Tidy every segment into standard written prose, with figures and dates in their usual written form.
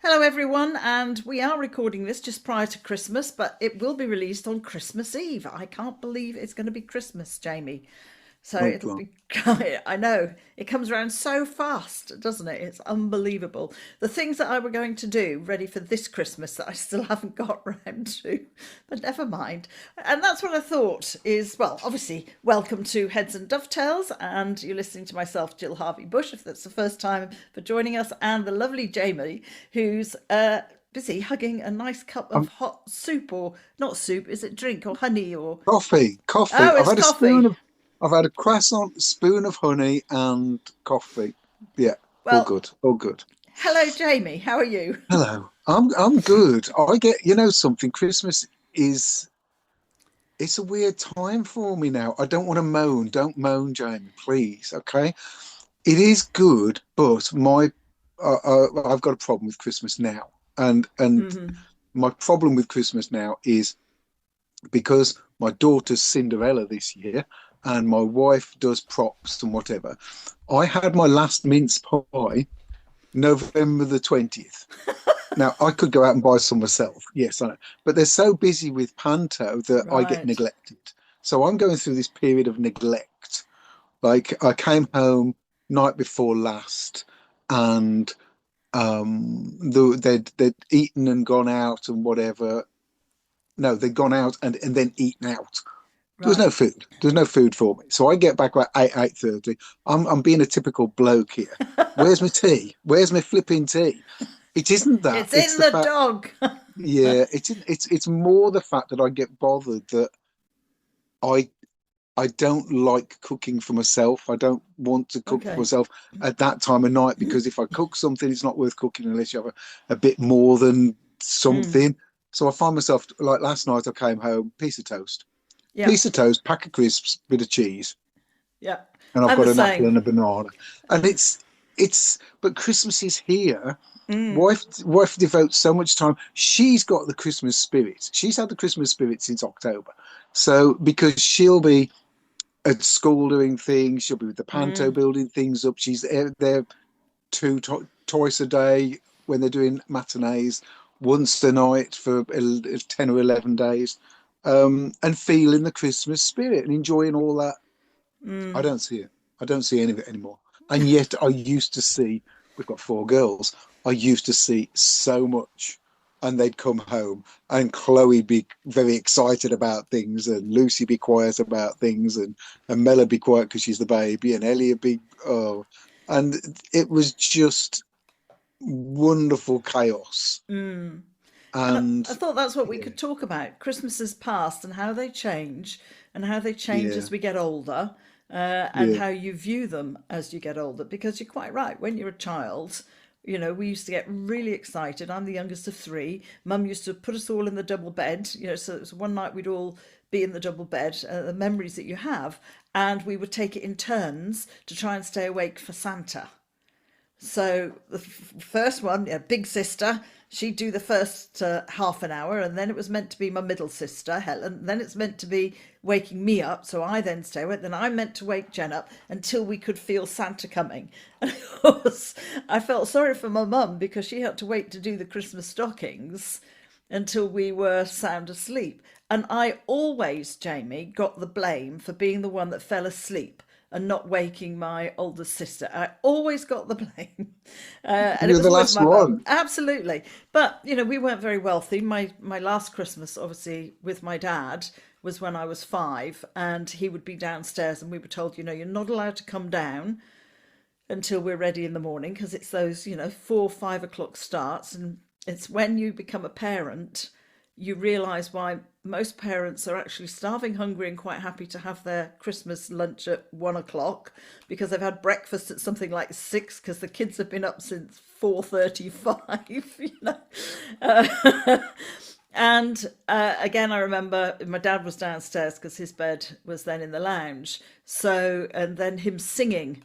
Hello, everyone, and we are recording this just prior to Christmas, but it will be released on Christmas Eve. I can't believe it's going to be Christmas, Jamie. So Oh, it'll blimey. be, I know, it comes around so fast, doesn't it? It's unbelievable. The things that I were going to do ready for this Christmas that I still haven't got round to, but never mind. And that's what I thought is, well, obviously, welcome to Heads and Dovetails, and you're listening to myself, Jill Harvey-Bush, if that's the first time for joining us, and the lovely Jamie, who's busy hugging a nice cup of Um, hot soup, or not soup, is it drink or honey or... coffee. Oh, it's coffee. I've had a croissant, spoon of honey, and coffee. Yeah, all Well, good, all good. hello, Jamie. How are you? Hello, I'm good. I get, something. Christmas is it's a weird time for me now. I don't want to moan. Don't moan, Jamie, please. Okay, it is good, but I've got a problem with Christmas now, and Hmm. my problem with Christmas now is because my daughter's Cinderella this year and my wife does props and whatever. I had my last mince pie November the 20th. Now, I could go out and buy some myself. Yes, I know. But they're so busy with Panto that I get Right. neglected. So I'm going through this period of neglect. Like I came home night before last and they'd eaten and gone out and whatever. No, they'd gone out and then eaten out. There was no Right. food. There was no food for me. So I get back about 8:30. I'm being a typical bloke here. Where's my tea? Where's my flipping tea? It isn't that. It's It's in the the fact, dog. yeah, it's more the fact that I get bothered that I I don't like cooking for myself. I don't want to cook for Okay. myself at that time of night because if I cook something, it's not worth cooking unless you have a bit more than Mm. something. So I find myself like last night I came home, Yeah. piece of toast, pack of crisps, bit of cheese, Yeah. and I've I'm the got an apple same. and a banana. And but Christmas is here. Mm. Wife devotes so much time. She's got the Christmas spirit. She's had the Christmas spirit since October. So because she'll be at school doing things, she'll be with the panto Mm. building things up. She's there twice a day when they're doing matinees, once a night for 10 or 11 days, and feeling the Christmas spirit and enjoying all that. I Mm. don't see it. I don't see any of it anymore. And yet I used to see, we've got four girls, I used to see so much. And they'd come home and Chloe be very excited about things and Lucy be quiet about things and Mella be quiet because she's the baby and Ellie would be, oh. And it was just wonderful chaos. Mm. And I And thought that's what we yeah, could talk about. Christmases past and how they change yeah, as we get older, and yeah. how you view them as you get older. Because you're quite right. When you're a child, we used to get really excited. I'm the youngest of three. Mum used to put us all in the double bed, so it was one night we'd all be in the double bed, the memories that you have, and we would take it in turns to try and stay awake for Santa. So the first one, yeah, big sister, she'd do the first half an hour, and then it was meant to be my middle sister, Helen. Then it's meant to be waking me up, so I then stay awake. Then I'm meant to wake Jen up until we could feel Santa coming. And of course, I felt sorry for my mum because she had to wait to do the Christmas stockings until we were sound asleep. And I always, Jamie, got the blame for being the one that fell asleep and not waking my older sister. I always got the blame. And it You're was the always last my mum. one. Absolutely. But, we weren't very wealthy. My last Christmas, obviously, with my dad was when I was 5, and he would be downstairs, and we were told, you're not allowed to come down until we're ready in the morning because it's those 4 5 o'clock starts, and it's when you become a parent you realize why most parents are actually starving hungry and quite happy to have their Christmas lunch at 1 o'clock because they've had breakfast at something like 6 because the kids have been up since 4:35. And again, I remember my dad was downstairs because his bed was then in the lounge. So, and then him singing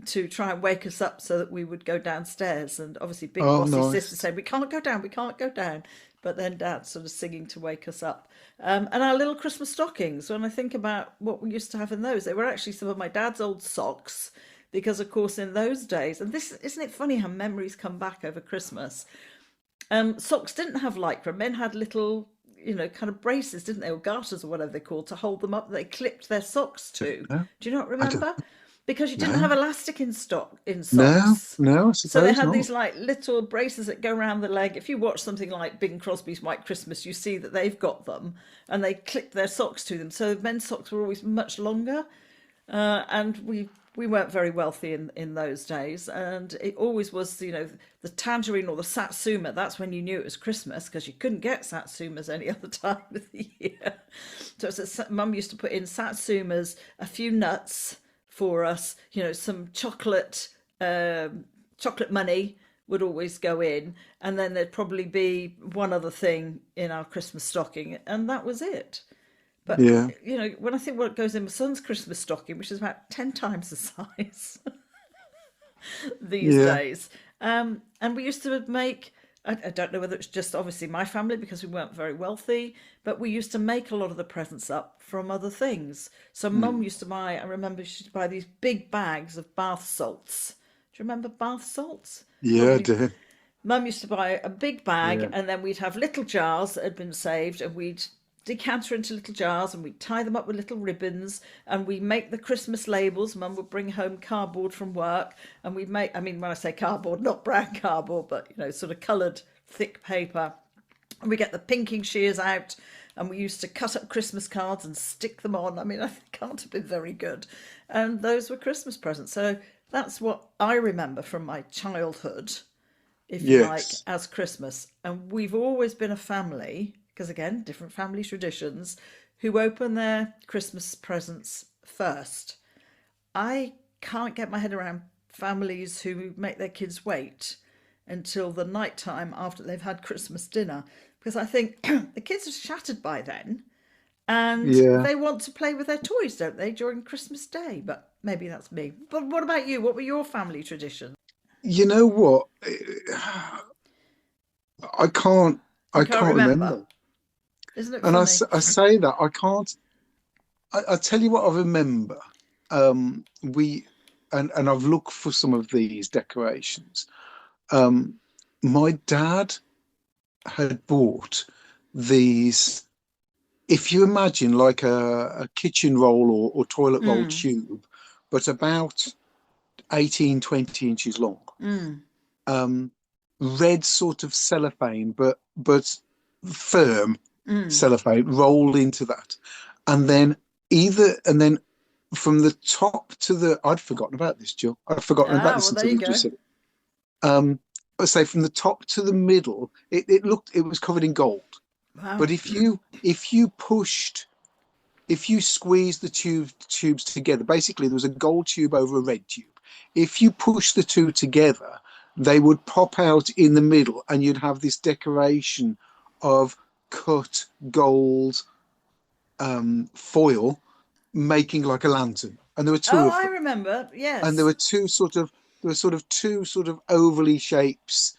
to try and wake us up so that we would go downstairs. And obviously, big Oh, bossy sister nice. said, "We can't go down, we can't go down." But then dad sort of singing to wake us up. And our little Christmas stockings, when I think about what we used to have in those, they were actually some of my dad's old socks. Because, of course, in those days, and this isn't it funny how memories come back over Christmas? Socks didn't have lycra. Men had little, kind of braces, didn't they, or garters or whatever they're called, to hold them up. They clipped their socks to. No, Do you not I don't. remember? Because you didn't No, have elastic in stock in no, socks. no. I So they suppose had not. these like little braces that go around the leg. If you watch something like Bing Crosby's White Christmas, you see that they've got them and they clip their socks to them. So men's socks were always much longer, and we weren't very wealthy in those days, and it always was, the tangerine or the satsuma. That's when you knew it was Christmas, because you couldn't get satsumas any other time of the year. So mum used to put in satsumas, a few nuts for us, some chocolate money would always go in, and then there'd probably be one other thing in our Christmas stocking, and that was it. But Yeah, when I think what goes in my son's Christmas stocking, which is about 10 times the size these yeah, days. And we used to make, I don't know whether it's just obviously my family because we weren't very wealthy, but we used to make a lot of the presents up from other things. So mum mm. used to buy, I remember she used to buy these big bags of bath salts. Do you remember bath salts? Yeah, I Lovely. do. Mum used to buy a big bag, Yeah, and then we'd have little jars that had been saved, and we'd decant her into little jars, and we'd tie them up with little ribbons, and we make the Christmas labels. Mum would bring home cardboard from work, and we'd make, I mean, when I say cardboard, not brown cardboard, but sort of coloured thick paper. And we get the pinking shears out, and we used to cut up Christmas cards and stick them on. I mean, I can't have been very good. And those were Christmas presents. So that's what I remember from my childhood, if you like, yes, as Christmas. And we've always been a family, because again, different family traditions, who open their Christmas presents first. I can't get my head around families who make their kids wait until the night time after they've had Christmas dinner, because I think the kids are shattered by then and yeah. they want to play with their toys, don't they, during Christmas Day? But maybe that's me. But what about you? What were your family traditions? You know what? I can't. You I can't can't remember. remember. Isn't it And funny? I say that I can't. I tell you what I remember. We and I've looked for some of these decorations. Um, my dad had bought these. If you imagine like a kitchen roll or toilet roll Mm, tube, but about 18, 20 inches long. mm, Um, red sort of cellophane, but firm mm. cellophane rolled into that, and then and then from the top to the I'd forgotten about this, Jill. I'd forgotten about Ah, this well, there until you you just go. said it. Let's say from the top to the middle, it was covered in gold. But Wow. if you squeeze the tubes together, basically there was a gold tube over a red tube. If you push the two together, they would pop out in the middle, and you'd have this decoration of cut gold foil making like a lantern. And there were two Oh, of I them. remember. And there Yes. were two sort of ovally shapes,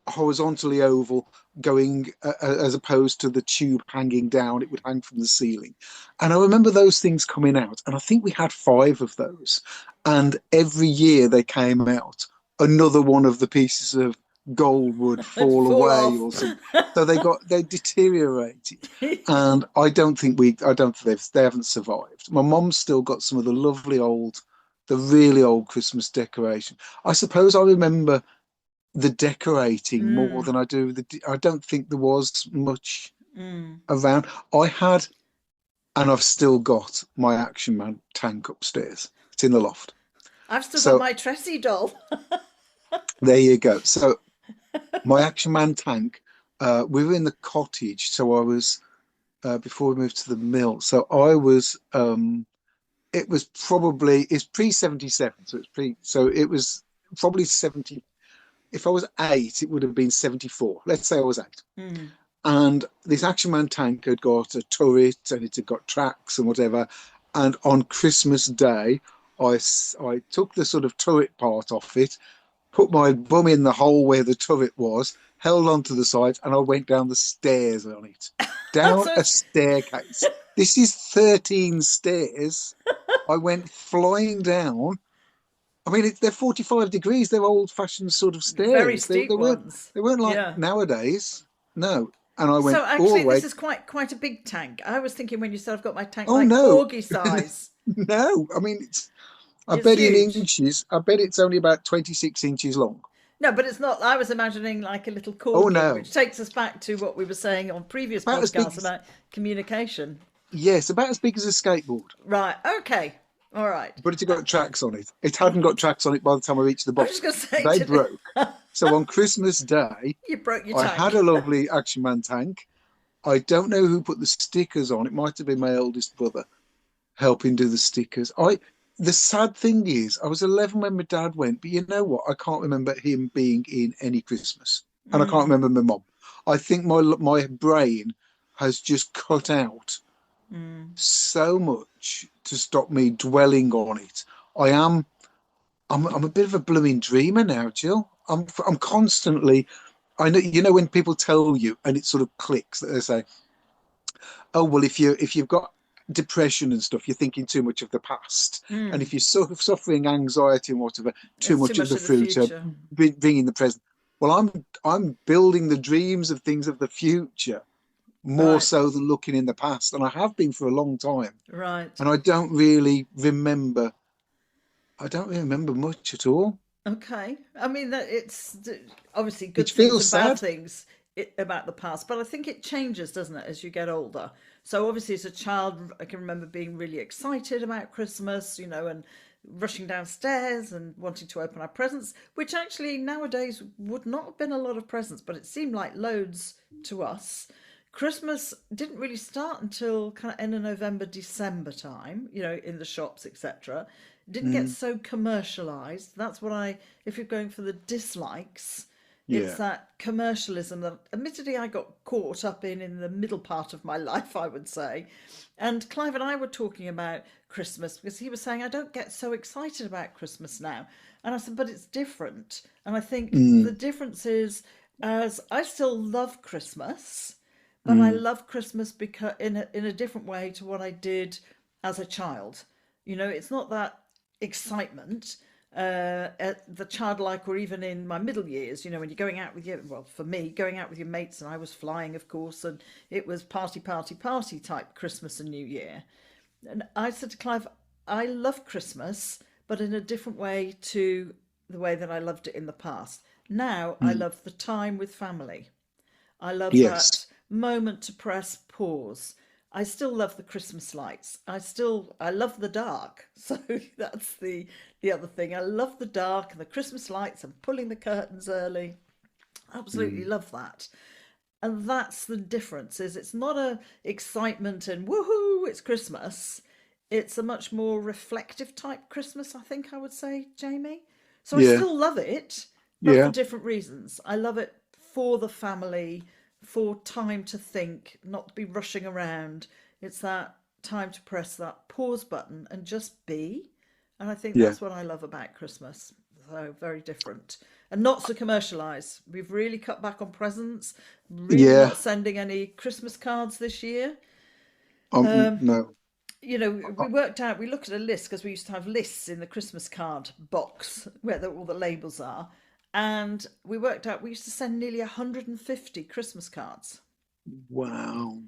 horizontally oval, going as opposed to the tube hanging down. It would hang from the ceiling. And I remember those things coming out, and I think we had five of those, and every year they came out, another one of the pieces of gold would It'd fall fall away off. or something. So they deteriorated. And I don't think they haven't survived. My mom's still got some of the really old Christmas decoration. I suppose I remember the decorating more Mm, than I do I don't think there was much mm. around. I had, and I've still got my Action Man tank upstairs. It's in the loft. I've still got So my Tressie doll. there you go. So my Action Man tank, we were in the cottage. So I was before we moved to the mill. So I was. It was probably it's pre 77. So it was probably 70. If I was eight, it would have been 74. Let's say I was eight. Mm. And this Action Man tank had got a turret and it had got tracks and whatever. And on Christmas Day, I took the sort of turret part off it, put my bum in the hole where the turret was, held onto the side, and I went down the stairs on it. Down So a it's, staircase. This is 13 stairs. I went flying down, I mean, they're 45 degrees. They're old-fashioned sort of Very stairs. steep ones. They weren't like Yeah. nowadays. No. And I So went all actually, the this way. is quite a big tank. I was thinking when you said I've got my tank Oh like no, corgi size. no. I mean, I It's bet in huge. inches. I bet it's only about 26 inches long. No, but it's not. I was imagining like a little Oh corgi, no, which takes us back to what we were saying on previous about as big podcasts as about communication. yes, about as big as a skateboard. Right. Okay. All right. But it had Uh, got tracks on it. It hadn't got tracks on it by the time I reached the I was bottom. just going to say, They did broke. So on Christmas Day, you broke your I had a tank? lovely Action Man tank. I don't know who put the stickers on. It might have been my oldest brother helping do the stickers. The sad thing is, I was 11 when my dad went, but you know what? I can't remember him being in any Christmas, and I can't Mm, remember my mum. I think my brain has just cut out mm. so much to stop me dwelling on it. I am I'm a bit of a blooming dreamer now, Jill. I'm constantly. I know when people tell you and it sort of clicks that they say, "Oh well, if you've got depression and stuff, you're thinking too much of the past, and Mm. if you're sort of suffering anxiety and whatever, too It's too much of much the of the future, future. being in the present." Well, I'm building the dreams of things of the future more Right. so than looking in the past, and I have been for a long time, Right. and I don't really remember. I don't really remember much at all. Okay. I mean, that obviously It good things feels and bad sad. things about the past, but I think it changes, doesn't it, as you get older? So obviously, as a child, I can remember being really excited about Christmas, and rushing downstairs and wanting to open our presents, which actually nowadays would not have been a lot of presents, but it seemed like loads to us. Christmas didn't really start until kind of end of November, December time, in the shops, etc. Didn't get Mm, so commercialized. That's what if you're going for the dislikes, it's yeah. that commercialism that admittedly I got caught up in the middle part of my life, I would say. And Clive and I were talking about Christmas because he was saying, I don't get so excited about Christmas now. And I said, but it's different. And I think the Mm, difference is, as I still love Christmas, but I mm, love Christmas because in a different way to what I did as a child. It's not that excitement at the childlike or even in my middle years, when you're going out with your, well, for me, going out with your mates, and I was flying, of course, and it was party, party, party type Christmas and New Year. And I said to Clive, I love Christmas, but in a different way to the way that I loved it in the past. Now I mm. love the time with family. I love that Yes. moment to press pause. I still love the Christmas lights. I love the dark. So that's the other thing. I love the dark and the Christmas lights and pulling the curtains early. Absolutely Mm, love that. And that's the difference is it's not a excitement and woohoo, it's Christmas. It's a much more reflective type Christmas, I think I would say, Jamie. So I yeah. still love it, but for Yeah. different reasons. I love it for the family, for time to think, not to be rushing around. It's that time to press that pause button and just be. And I think Yeah. that's what I love about Christmas. So very different and not so commercialized. We've really cut back on presents, really Yeah. not sending any Christmas cards this year. No. We worked out, we looked at a list because we used to have lists in the Christmas card box where all the labels are. And we worked out we used to send nearly 150 Christmas cards. Wow.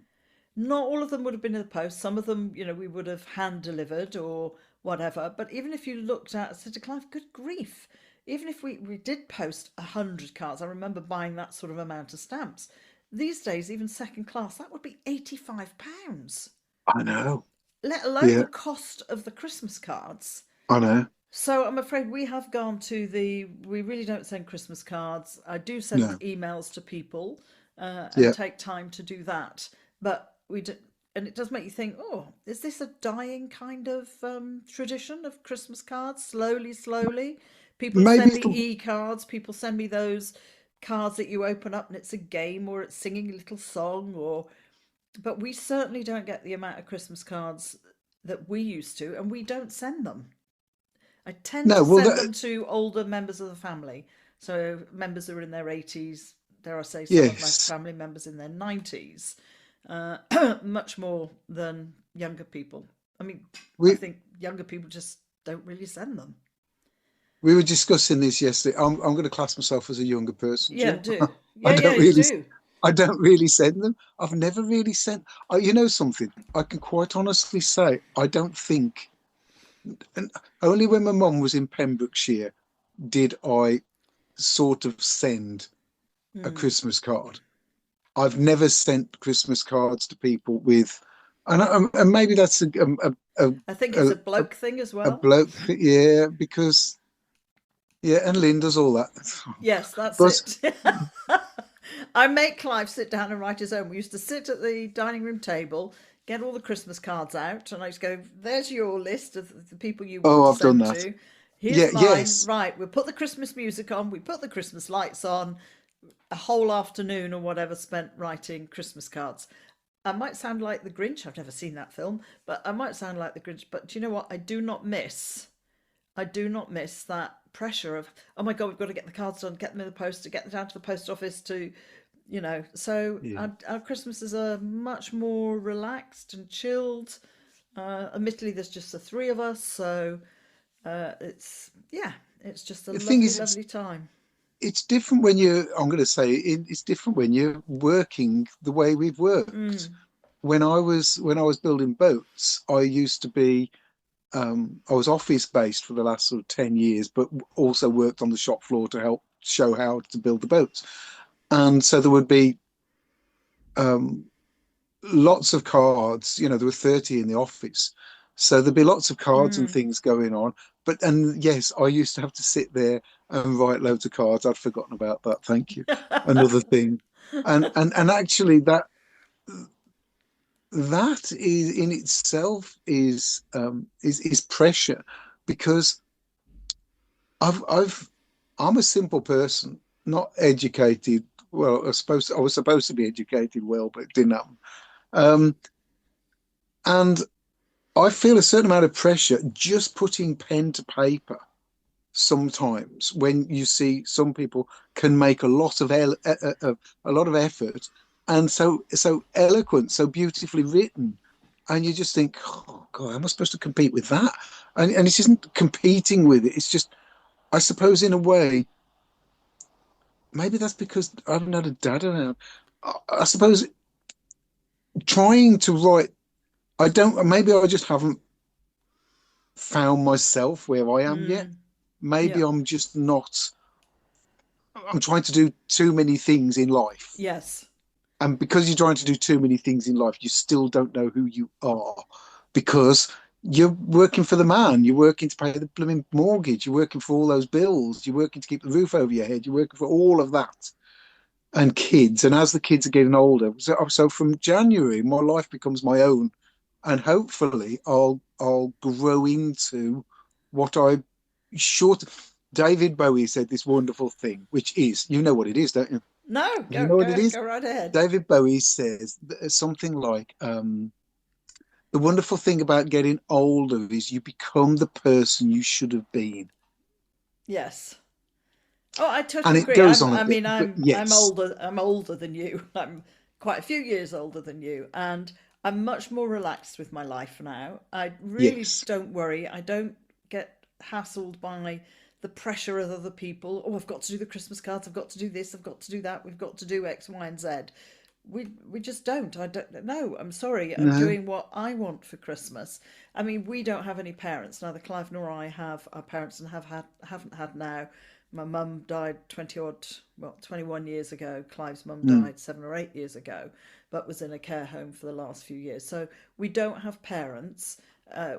Not all of them would have been in the post. Some of them, we would have hand delivered or whatever. But even if you looked at, I said to Clive, good grief. Even if we did post 100 cards, I remember buying that sort of amount of stamps. These days, even second class, that would be £85, I know. let alone Yeah. the cost of the Christmas cards. I know. So I'm afraid we have gone to we really don't send Christmas cards. I do send No. emails to people and Yeah. take time to do that. But we do, and it does make you think, oh, is this a dying kind of tradition of Christmas cards? Slowly, slowly. People Maybe send me it'll. e-cards. People send me those cards that you open up and it's a game or it's singing a little song or but we certainly don't get the amount of Christmas cards that we used to and we don't send them. I tend No. to Well, send them to older members of the family. So members who are in their 80s, dare I say, some of my yes. family members in their 90s, much more than younger people. I mean, I We think younger people just don't really send them. We were discussing this yesterday. I'm going to class myself as a younger person, Yeah, Jill. do. I Yeah, yeah, don't you really, do. I don't really send them. I've never really sent. You know something? I can quite honestly say I don't think, and only when my mum was in Pembrokeshire did I sort of send a Hmm. Christmas card. I've never sent Christmas cards to people with, and maybe that's I think it's a, a bloke thing as a well. bloke, yeah, because yeah, and Linda's all that, Yes, that's but it. I make Clive sit down and write his own. We used to sit at the dining room table, get all the Christmas cards out, and I used to go, there's your list of the people you want oh, to I've done send that. to. Here's Yeah, mine. yes. Right, we'll put the Christmas music on, we put the Christmas lights on, a whole afternoon or whatever spent writing Christmas cards. I might sound like the Grinch. I've never seen that film, but I might sound like the Grinch. But do you know what? I do not miss that pressure of, oh my God, we've got to get the cards done, get them in the post, to get them down to the post office to, So Yeah. our Christmases are much more relaxed and chilled. Admittedly, there's just the three of us, so yeah, it's just a The thing lovely, is, lovely time. it's different when I'm going to say it's different when you're working the way we've worked. Mm, When I was building boats, I was office based for the last sort of 10 years, but also worked on the shop floor to help show how to build the boats. And so there would be um, lots of cards. There were 30 in the office. So there'd be lots of cards and mm. things going on. And yes, I used to have to sit there and write loads of cards. I'd forgotten about that. Thank you. Another thing. And actually that is in itself is pressure because I've I'm a simple person, not educated. Well, I was supposed to be educated well, but it didn't happen. Um, and I feel a certain amount of pressure just putting pen to paper sometimes when you see some people can make a lot of effort and so eloquent, so beautifully written, and you just think, oh God, how am I supposed to compete with that? And it isn't competing with it. It's just, I suppose, in a way, maybe that's because I haven't had a dad around. I suppose trying to write, I don't. Maybe I just haven't found myself where I am yet. Mm. Maybe Yeah. I'm just not. I'm trying to do too many things in life. Yes. And because you're trying to do too many things in life, you still don't know who you are because you're working for the man. You're working to pay the blooming mortgage. You're working for all those bills. You're working to keep the roof over your head. You're working for all of that and kids. And as the kids are getting older, so from January, my life becomes my own. And hopefully I'll grow into what I short. David Bowie said this wonderful thing, which is, you know what it is, don't you? No, You go know what it go is? go right ahead. David Bowie says something like, the wonderful thing about getting older is you become the person you should have been. Yes. Oh, I And totally it agree. goes I'm. on a I bit, mean, but I'm yes, older. I'm older than you. I'm quite a few years older than you, and I'm much more relaxed with my life now. I really yes, don't worry. I don't get hassled by the pressure of other people. Oh, I've got to do the Christmas cards. I've got to do this. I've got to do that. We've got to do X, Y, and Z. We just don't. I don't. No, I'm sorry. I'm no, doing what I want for Christmas. I mean, we don't have any parents. Neither Clive nor I have our parents, and haven't had now. My mum died 20 odd, well, 21 years ago. Clive's mum mm, died 7 or 8 years ago, but was in a care home for the last few years. So we don't have parents.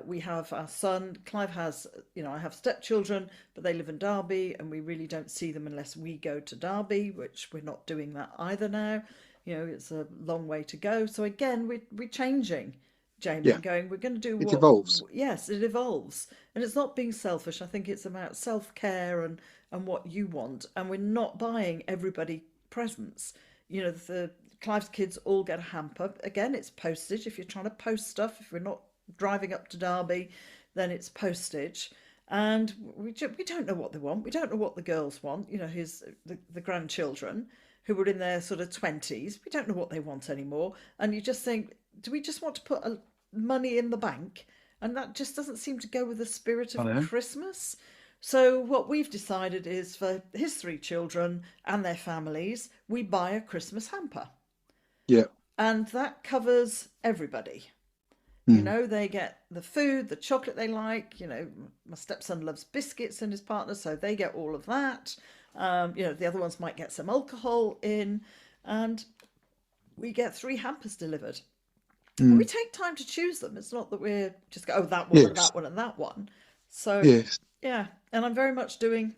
We have our son. Clive has, I have stepchildren, but they live in Derby, and we really don't see them unless we go to Derby, which we're not doing that either now. It's a long way to go. So again, we're changing, Jamie, yeah, and going, we're going to do it what, evolves. yes, it evolves. And it's not being selfish. I think it's about self care and what you want. And we're not buying everybody presents. The Clive's kids all get a hamper. Again, it's postage. If you're trying to post stuff, if we're not driving up to Derby, then it's postage. And we don't know what they want. We don't know what the girls want. The grandchildren who were in their sort of 20s. We don't know what they want anymore. And you just think, do we just want to put money in the bank? And that just doesn't seem to go with the spirit I of know. Christmas. So what we've decided is for his three children and their families, we buy a Christmas hamper. Yeah. And that covers everybody. You Mm. know, they get the food, the chocolate they like. You know, my stepson loves biscuits and his partner, so they get all of that. You know, the other ones might get some alcohol in, and we get three hampers delivered. And we Mm. take time to choose them. It's not that we're just go, oh, that one and Yes. that one and that one. So, Yes. yeah, and I'm very much doing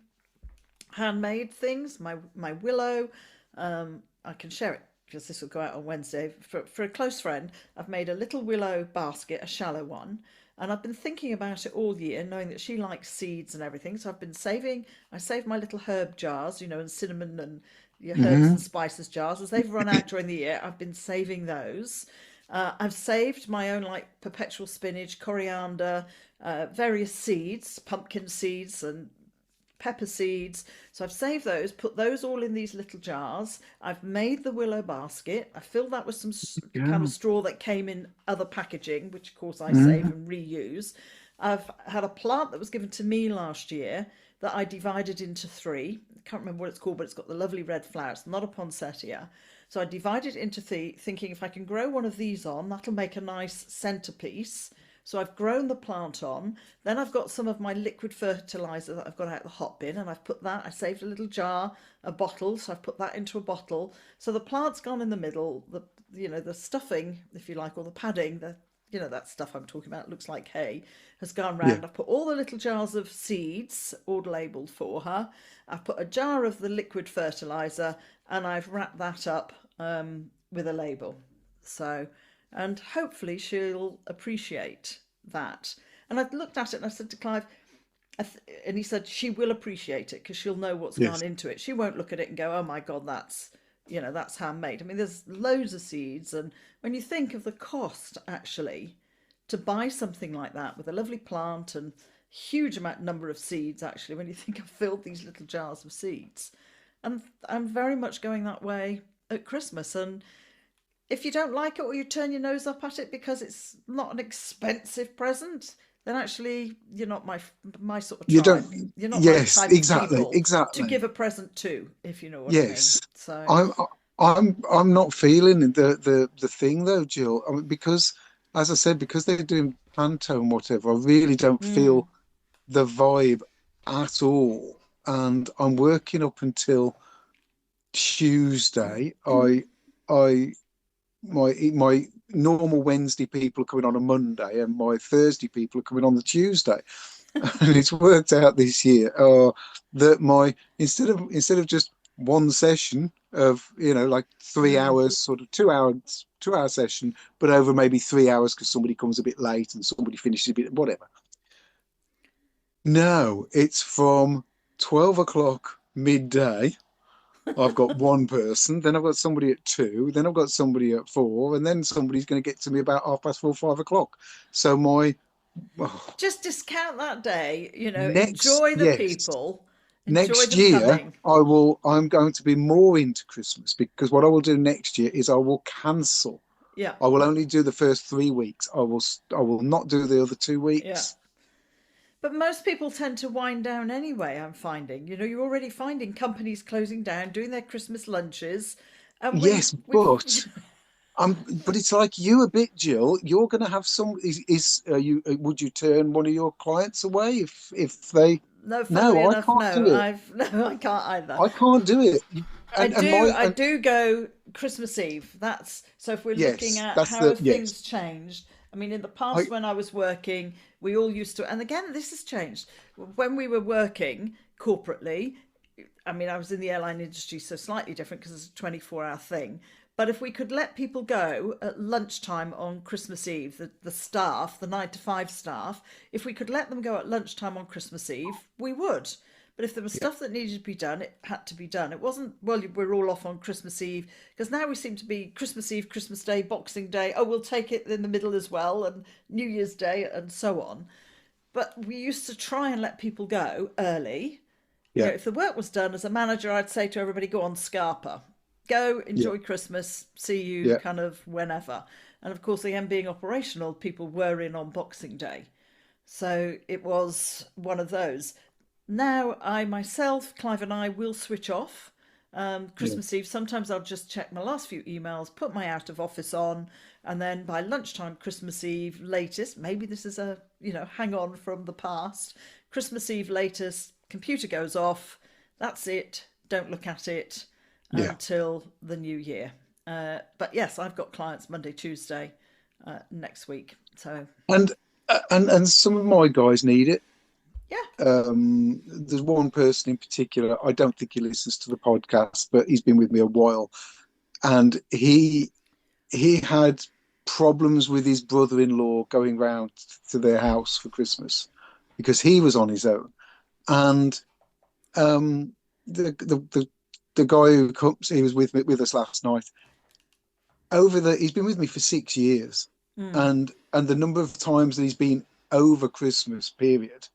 handmade things. My willow, I can share it because this will go out on Wednesday. For a close friend, I've made a little willow basket, a shallow one, and I've been thinking about it all year, knowing that she likes seeds and everything. So I've been saving. I saved my little herb jars, you know, and cinnamon and your herbs and Hmm. spices jars. As they've run out during the year, I've been saving those. I've saved my own like perpetual spinach, coriander, various seeds, pumpkin seeds, and pepper seeds. So I've saved those, put those all in these little jars. I've made the willow basket. I filled that with some kind of Yeah. straw that came in other packaging, which of course I save Mm. and reuse. I've had a plant that was given to me last year that I divided into three. I can't remember what it's called, but it's got the lovely red flowers, not a poinsettia. So I divided it into three, thinking if I can grow one of these on, that'll make a nice centerpiece. So I've grown the plant on. Then I've got some of my liquid fertilizer that I've got out of the hot bin, and I've put that. I saved a little jar, a bottle, so I've put that into a bottle. So the plant's gone in the middle. The stuffing, if you like, or the padding, that stuff I'm talking about looks like hay, has gone Yeah. round. I've put all the little jars of seeds, all labelled for her. I've put a jar of the liquid fertilizer, and I've wrapped that up with a label. So, and hopefully she'll appreciate that. And I looked at it and I said to Clive, and he said she will appreciate it because she'll know what's gone Yes. into it. She won't look at it and go, "Oh my God, that's handmade." I mean, there's loads of seeds, and when you think of the cost actually to buy something like that with a lovely plant and huge number of seeds, actually, when you think I've filled these little jars of seeds, and I'm very much going that way at Christmas. And if you don't like it or you turn your nose up at it because it's not an expensive present, then actually you're not my sort of You tribe. don't. You're not my Yes. type of Exactly. people to Exactly. give a present to, if you know what I mean. Yes. So, I'm not feeling the thing though, Jill. I mean, because as I said, because they're doing panto and whatever, I really don't mm, feel the vibe at all. And I'm working up until Tuesday. I my normal Wednesday people are coming on a Monday, and my Thursday people are coming on the Tuesday. And it's worked out this year that my instead of just one session of like 3 hours, sort of 2 hour session, but over maybe 3 hours because somebody comes a bit late and somebody finishes a bit whatever. No, it's from 12 o'clock midday. I've got one person, then I've got somebody at two, then I've got somebody at four, and then somebody's going to get to me about 4:30, 5 o'clock. So my oh, just discount that day. next, Enjoy the yes, people, enjoy next them year coming. I'm going to be more into Christmas because what I will do next year is I will cancel. Yeah, I will only do the first 3 weeks. I will not do the other two yeah. weeks. But most people tend to wind down anyway, I'm finding. You're already finding companies closing down, doing their Christmas lunches. And Yes, we've but it's like you a bit, Jill. You're going to have some. Is you? Would you turn one of your clients away if they? no, funnily No, I enough, can't no, do it. no, I can't either. I can't do it. I And do, my I and do go Christmas Eve. That's so. If we're looking yes, at that's how the have yes. things changed, I mean, in the I past when I was working, we all used to, and again, this has changed. When we were working corporately, I mean, I was in the airline industry, so slightly different because it's a 24-hour thing. But if we could let people go at lunchtime on Christmas Eve, the staff, the 9 to 5 staff, if we could let them go at lunchtime on Christmas Eve, we would. But if there was yeah. stuff that needed to be done, it had to be done. It wasn't, well, we're all off on Christmas Eve, because now we seem to be Christmas Eve, Christmas Day, Boxing Day. Oh, we'll take it in the middle as well, and New Year's Day, and so on. But we used to try and let people go early. Yeah. If the work was done as a manager, I'd say to everybody, go on Scarpa. Go, Yeah. enjoy Christmas, see you Yeah. kind of whenever. And of course, again, being operational, people were in on Boxing Day. So it was one of those. Now I myself, Clive and I will switch off Yeah, Christmas Eve. Sometimes I'll just check my last few emails, put my out of office on, and then by lunchtime, Christmas Eve latest, maybe this is a, hang on from the past. Christmas Eve latest, computer goes off. That's it. Don't look at it yeah. until the new year. But yes, I've got clients Monday, Tuesday next week. So And some of my guys need it. yeah. There's one person in particular. I don't think he listens to the podcast, but he's been with me a while, and he had problems with his brother-in-law going round to their house for Christmas because he was on his own, and um, the guy who comes, he was with us last night. He's been with me for 6 years, Mm, and the number of times that he's been over Christmas period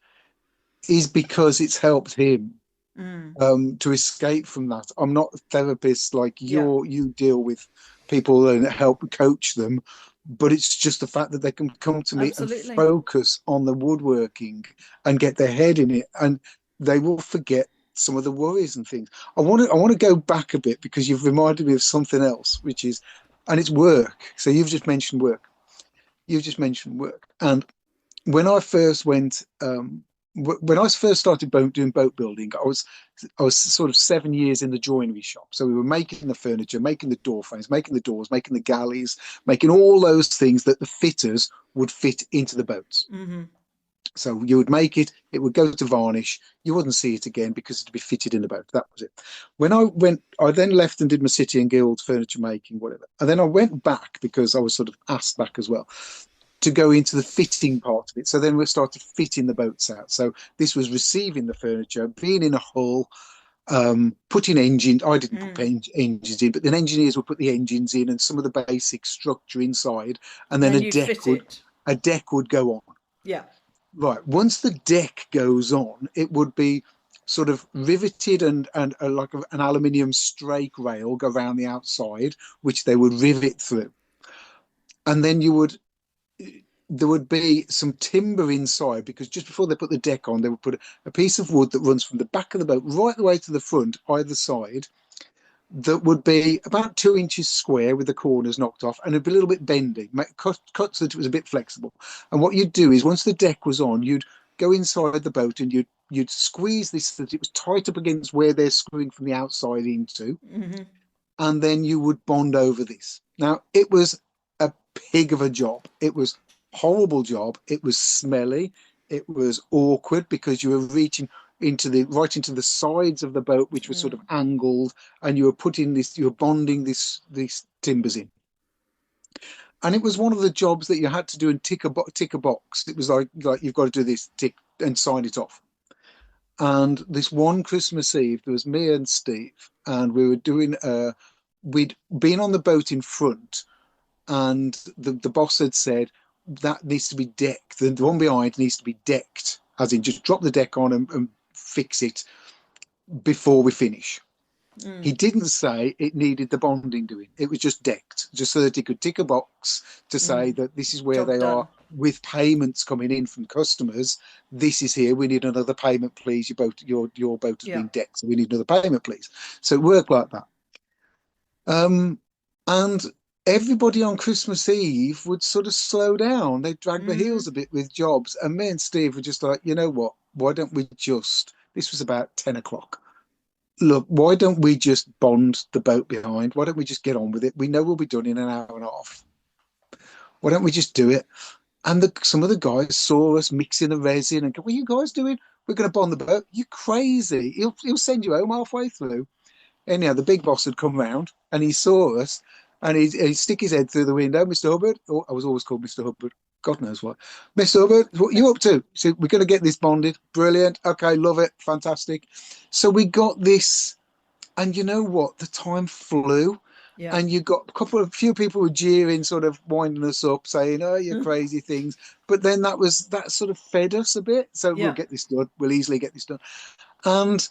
is because it's helped him mm, to escape from that. I'm not a therapist like yeah, you deal with people and help coach them, but it's just the fact that they can come to me and absolutely. focus on the woodworking and get their head in it, and they will forget some of the worries and things. I want to go back a bit because you've reminded me of something else, which is, and it's work. So you've just mentioned work. You've just mentioned work, and when I first went, when I first started doing boat building, I was sort of 7 years in the joinery shop. So we were making the furniture, making the door frames, making the doors, making the galleys, making all those things that the fitters would fit into the boats. Hmm. So you would make it, it would go to varnish, you wouldn't see it again because it'd be fitted in the boat. That was it. I then left and did my City and Guild furniture making, whatever. And then I went back because I was sort of asked back as well to go into the fitting part of it. So then we started fitting the boats out. So this was receiving the furniture, being in a hull, putting engines. I didn't put Mm. engines in, but then engineers would put the engines in and some of the basic structure inside, and then Then you'd fit it. a deck would go on. Yeah. Right. Once the deck goes on, it would be sort of riveted and like an aluminium strake rail go around the outside, which they would rivet through. And then there would be some timber inside because just before they put the deck on, they would put a piece of wood that runs from the back of the boat right the way to the front, either side, that would be about 2 inches square with the corners knocked off and it'd be a little bit bendy, cut so that it was a bit flexible. And what you'd do is once the deck was on, you'd go inside the boat and you'd squeeze this so that it was tight up against where they're screwing from the outside into, Hmm. and then you would bond over this. Now, it was a pig of a job. It was horrible job. It was smelly. It was awkward because you were reaching right into the sides of the boat, which was sort of Mm. angled, and you were bonding these timbers in. And it was one of the jobs that you had to do and tick a box. It was like you've got to do this, tick and sign it off. And this one Christmas Eve, there was me and Steve, and we were doing. We'd been on the boat in front, and the boss had said that needs to be decked. The one behind needs to be decked, as in just drop the deck on and fix it before we finish. He Mm. didn't say it needed the bonding doing. It was just decked, just so that he could tick a box to say Mm. that this is where Job they are done. with payments coming in from customers. This is here. We need another payment, please. Your boat has Yeah. been decked, so we need another payment, please. So it worked like that. Um, and everybody on Christmas Eve would sort of slow down. They drag their heels Hmm. a bit with jobs. And me and Steve were just like, you know what? Why don't we just, this was about 10 o'clock. Look, why don't we just bond the boat behind? Why don't we just get on with it? We know we'll be done in an hour and a half. Why don't we just do it? And some of the guys saw us mixing the resin and go, what are you guys doing? We're going to bond the boat. You crazy. He'll send you home halfway through. Anyhow, the big boss had come round and he saw us and he'd stick his head through the window. Mr. Hubbard, oh, I was always called Mr. Hubbard. God knows why. Mr. Hubbard, what are you up to? So we're going to get this bonded. Brilliant. Okay, love it. Fantastic. So we got this. And you know what? The time flew. Yeah. And you got a few people were jeering, sort of winding us up, saying, "Oh, you crazy things." But then that sort of fed us a bit. So we'll Yeah. get this done. We'll easily get this done. And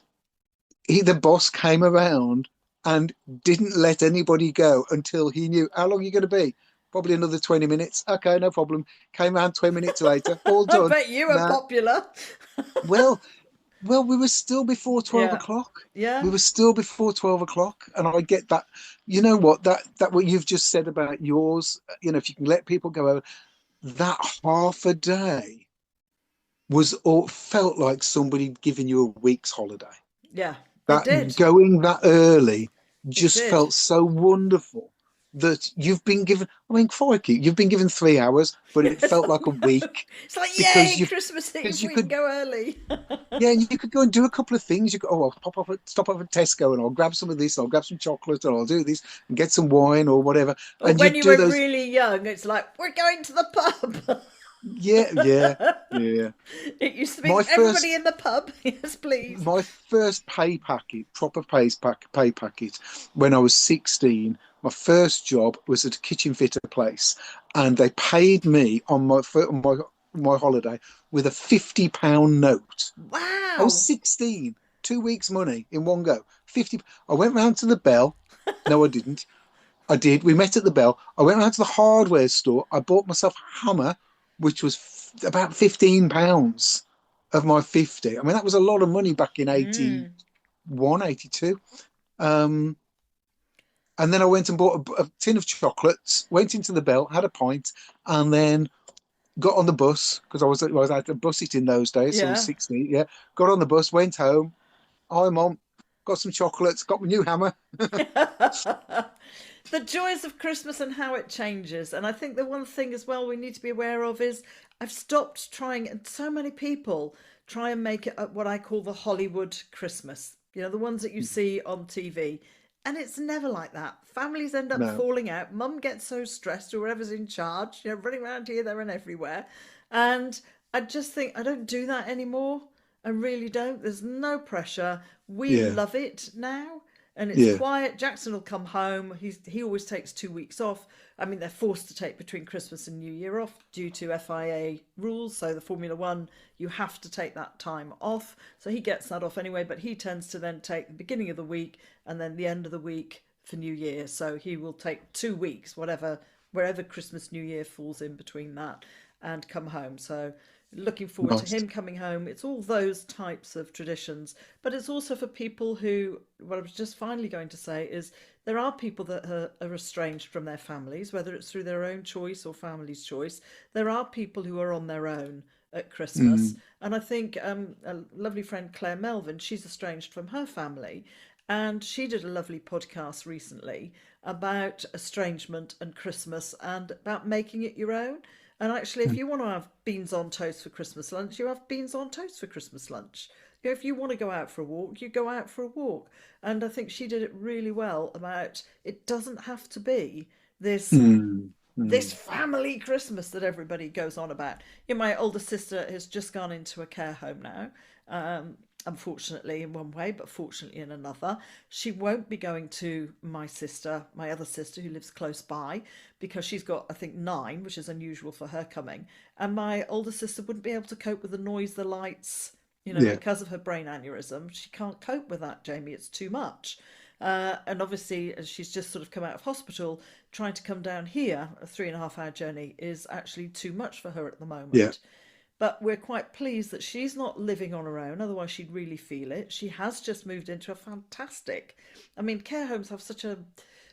the boss came around and didn't let anybody go until he knew how long you're going to be. Probably another 20 minutes. Okay, no problem. Came around 20 minutes later, all I done. bet you were Now, popular. well, Well, we were still before 12 Yeah. o'clock. We Yeah. were still before 12 o'clock. And I get that. You know what? That what you've just said about yours, if you can let people go over, that half a day was all felt like somebody giving you a week's holiday. Yeah. It That did. going that early It just did. felt so wonderful that you've been given, I mean, crikey, you've been given 3 hours, but it Yes, felt I like a know. week It's like, because yay, you've Christmas because Eve, you we can could go early. yeah, and you could go and do a couple of things. You go, oh, I'll stop off at Tesco and I'll grab some of this, and I'll grab some chocolate, and I'll do this and get some wine or whatever. Or And you when you do were those. really young, it's like, we're going to the pub. Yeah, yeah, yeah. It used to be My everybody first, in the pub. Yes, please. my first proper pay packet, when I was 16. My first job was at a kitchen fitter place, and they paid me on my holiday with a £50 note. I was Wow. 16, 2 weeks' money in one go. 50. I went round to the Bell. No, I didn't. I did. We met at the Bell. I went round to the hardware store. I bought myself a hammer, which was about £15 of my 50. I mean, that was a lot of money back in Mm. 81, 82. Um, and then I went and bought a tin of chocolates, went into the Bell, had a pint, and then got on the bus because I was at the bus it in those days. So I was Yeah. 16. Yeah, got on the bus, went home. Hi, Mom. Got some chocolates. Got my new hammer. The joys of Christmas and how it changes. And I think the one thing as well we need to be aware of is I've stopped trying, and so many people try and make it what I call the Hollywood Christmas. The ones that you see on TV. And it's never like that. Families end up No. falling out. Mum gets so stressed, or whoever's in charge, running around here, there, and everywhere. And I just think I don't do that anymore. I really don't. There's no pressure. We Yeah. love it now, and it's Yeah. quiet. Jackson will come home. He always takes 2 weeks off. I mean, they're forced to take between Christmas and New Year off due to FIA rules. So the Formula One, you have to take that time off. So he gets that off anyway, but he tends to then take the beginning of the week and then the end of the week for New Year. So he will take 2 weeks, wherever Christmas, New Year falls in between that, and come home. So looking forward to Nice. him coming home. It's all those types of traditions, but it's also for people who, what I was just finally going to say is there are people that are estranged from their families, whether it's through their own choice or family's choice. There are people who are on their own at Christmas. Mm. And I think a lovely friend, Claire Melvin, she's estranged from her family. And she did a lovely podcast recently about estrangement and Christmas and about making it your own. And actually, if Mm. you want to have beans on toast for Christmas lunch, you have beans on toast for Christmas lunch. If you want to go out for a walk, you go out for a walk. And I think she did it really well about it doesn't have to be this Mm. this Mm. family Christmas that everybody goes on about. My older sister has just gone into a care home now. Unfortunately, in one way, but fortunately in another. She won't be going to my other sister, who lives close by, because she's got, I think, 9, which is unusual for her coming. And my older sister wouldn't be able to cope with the noise, the lights, Yeah. because of her brain aneurysm. She can't cope with that, Jamie. It's too much. And obviously, as she's just sort of come out of hospital, trying to come down here, a 3.5 hour journey, is actually too much for her at the Yeah. moment. But we're quite pleased that she's not living on her own, otherwise, she'd really feel it. She has just moved into a fantastic, I mean, care homes have such a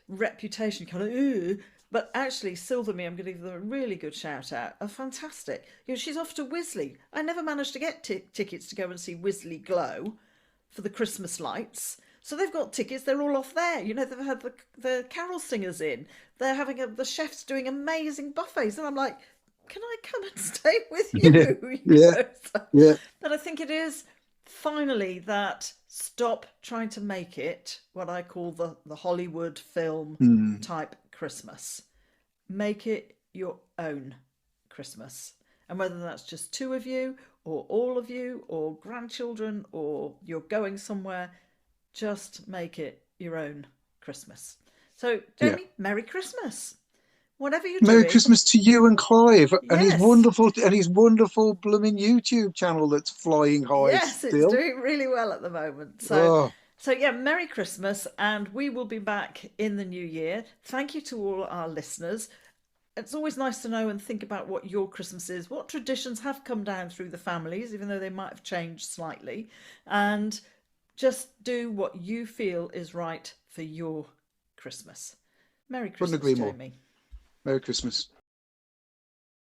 reputation, kind of, ooh, but actually, Silverme, I'm going to give them a really good shout out, are fantastic. She's off to Wisley. I never managed to get tickets to go and see Wisley Glow for the Christmas lights. So they've got tickets. They're all off there. They've had the carol singers in. They're having the chefs doing amazing buffets, and I'm like, can I come and stay with Yeah. you? Yeah. So, Yeah. but I think it is finally that stop trying to make it what I call the Hollywood film Mm. type Christmas. Make it your own Christmas. And whether that's just 2 of you or all of you or grandchildren or you're going somewhere, just make it your own Christmas. So, Yeah. Jamie, Merry Christmas. Whatever you're Merry doing, Christmas to you and Clive yes, and his wonderful blooming YouTube channel that's flying high yes, it's still. doing really well at the moment. So, Oh, so yeah, Merry Christmas, and we will be back in the new year. Thank you to all our listeners. it's always nice to know and think about what your Christmas is, what traditions have come down through the families, even though they might have changed slightly, and just do what you feel is right for your Christmas. Merry Couldn't Christmas, agree more. Jamie. Merry Christmas.